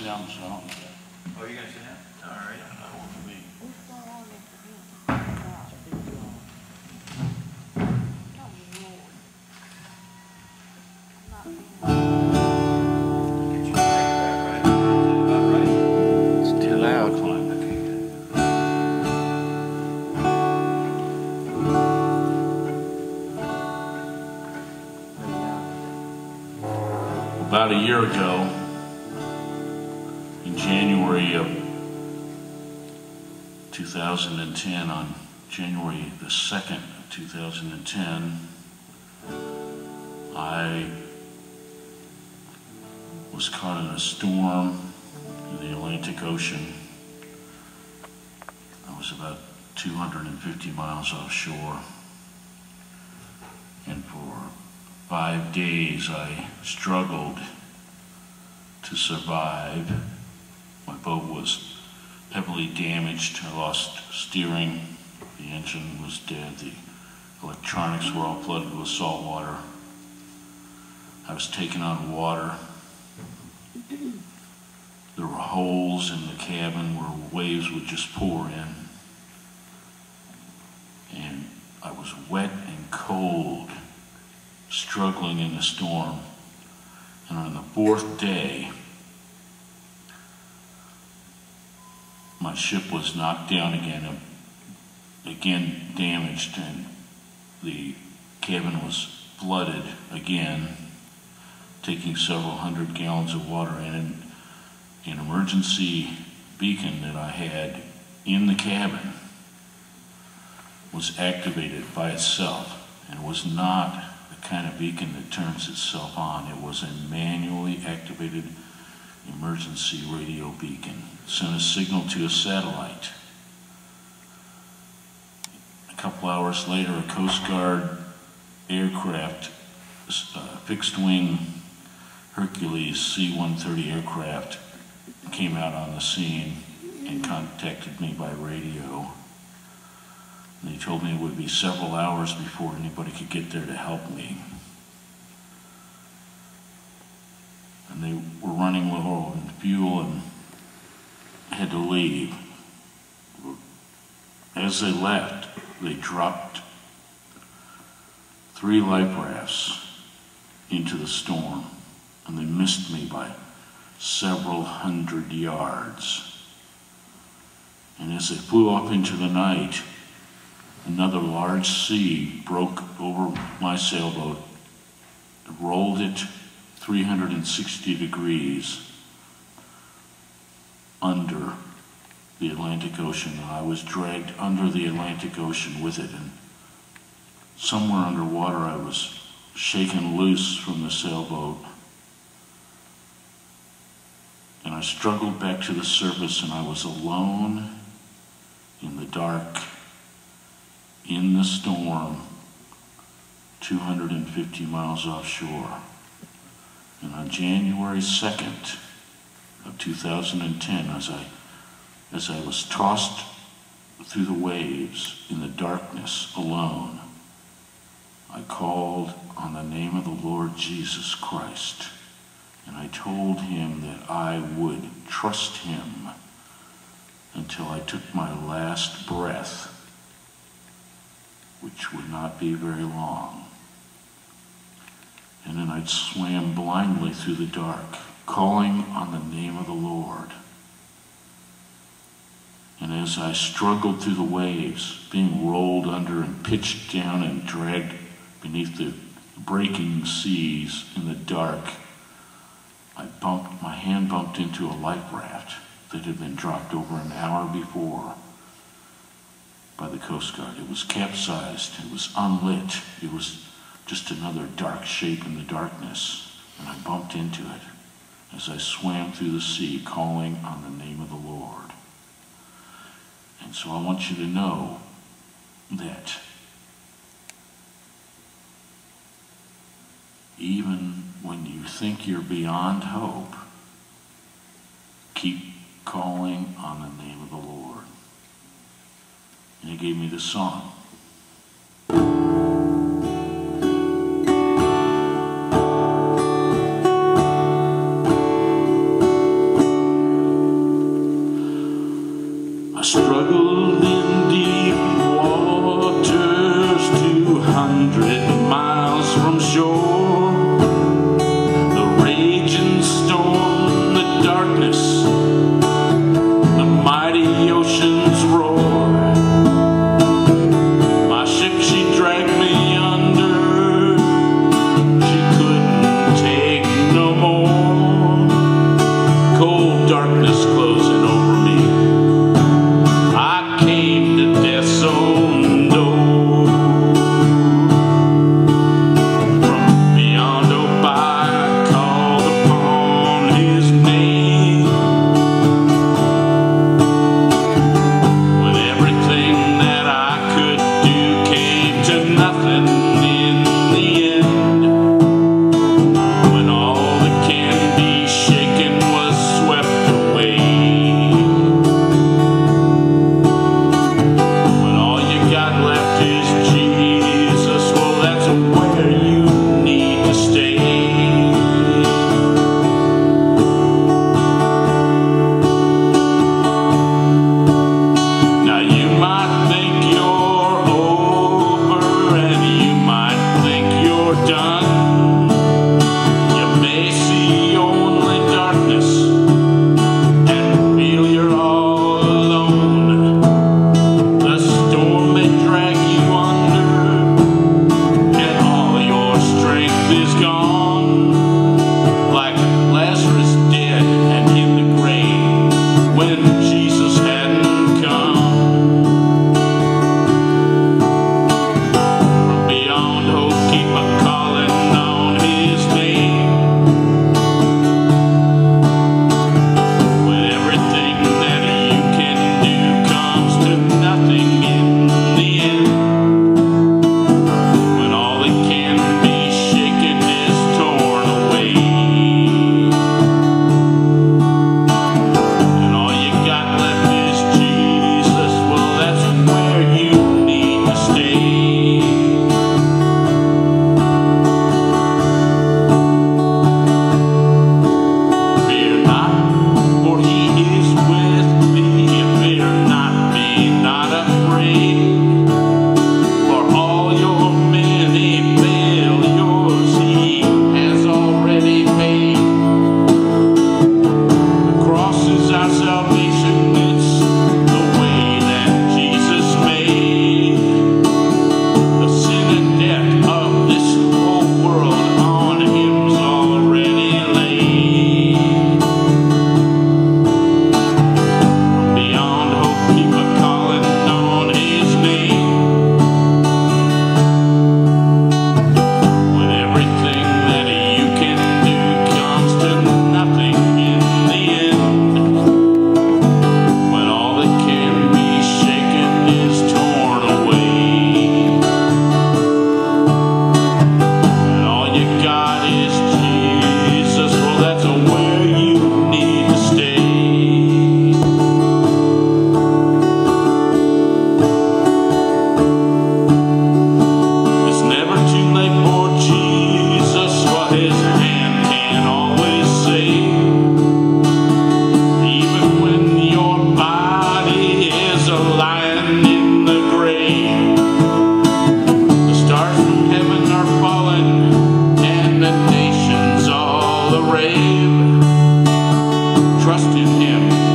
down, so. Oh, you're gonna sit down? All right. For me. Get your mic back right. Is it about right? It's too loud. Fine. Okay, good. About a year ago, in January of 2010, on January the 2nd of 2010, I was caught in a storm in the Atlantic Ocean. I was about 250 miles offshore, and for 5 days I struggled to survive. My boat was heavily damaged. I lost steering. The engine was dead. The electronics were all flooded with salt water. I was taken on water. There were holes in the cabin where waves would just pour in. And I was wet and cold, struggling in the storm. And on the 4th day, my ship was knocked down again damaged, and the cabin was flooded again, taking several hundred gallons of water in. And an emergency beacon that I had in the cabin was activated by itself, and it was not the kind of beacon that turns itself on. It was a manually activated emergency radio beacon. It sent a signal to a satellite. A couple hours later, a Coast Guard aircraft, fixed-wing Hercules C-130 aircraft, came out on the scene and contacted me by radio. And they told me it would be several hours before anybody could get there to help me. And they were running low on fuel and had to leave. As they left, they dropped 3 life rafts into the storm, and they missed me by several hundred yards. And as they flew off into the night, another large sea broke over my sailboat, rolled it 360 degrees under the Atlantic Ocean, and I was dragged under the Atlantic Ocean with it. And somewhere underwater, I was shaken loose from the sailboat, and I struggled back to the surface, and I was alone in the dark, in the storm, 250 miles offshore. And on January 2nd of 2010, as I was tossed through the waves in the darkness alone, I called on the name of the Lord Jesus Christ, and I told him that I would trust him until I took my last breath, which would not be very long. And then I swam blindly through the dark, calling on the name of the Lord. And as I struggled through the waves, being rolled under and pitched down and dragged beneath the breaking seas in the dark, my hand bumped into a life raft that had been dropped over an hour before by the Coast Guard. It was capsized, it was unlit, it was just another dark shape in the darkness, and I bumped into it as I swam through the sea, calling on the name of the Lord. And so I want you to know that even when you think you're beyond hope, keep calling on the name of the Lord. And he gave me this song. struggled in deep waters 200 miles from shore. The raging storm, the darkness, the mighty ocean's roar. My ship, she dragged me under. She couldn't take no more. Cold darkness closing over me. I came to death's own door. From beyond hope I called upon his name. When everything that I could do came to nothing in the end. When all that can be shaken was swept away. When all you got left is Jesus, well, that's where you need to stay. Now you might think you're over and you might think you're done. You may see only darkness and feel you're all alone. The storm may drag you under and all your strength is gone. Like Lazarus dead and in the grave when Jesus hadn't come. From beyond hope, keep a calling on his name. When everything that you can do comes to nothing in the end. When all that can be shaken is torn away. And all you got left is Jesus, well, that's where you need to stay. Fear not, for he is with me. Fear not, be not afraid. For all your many failures he has already paid. The cross is our salvation, it's the way that Jesus made. The sin and death of this whole world on him's already laid. From beyond hope, keep a calling on his name. When everything that you can do comes to nothing in the end. When all that can be shaken is torn away. And all you got is Jesus, well, that's where you need to stay. It's never too late for Jesus, what his hand can always save. Even when your body is lying in the grave. The stars from heaven are falling and the nations all a rave. Trust in him.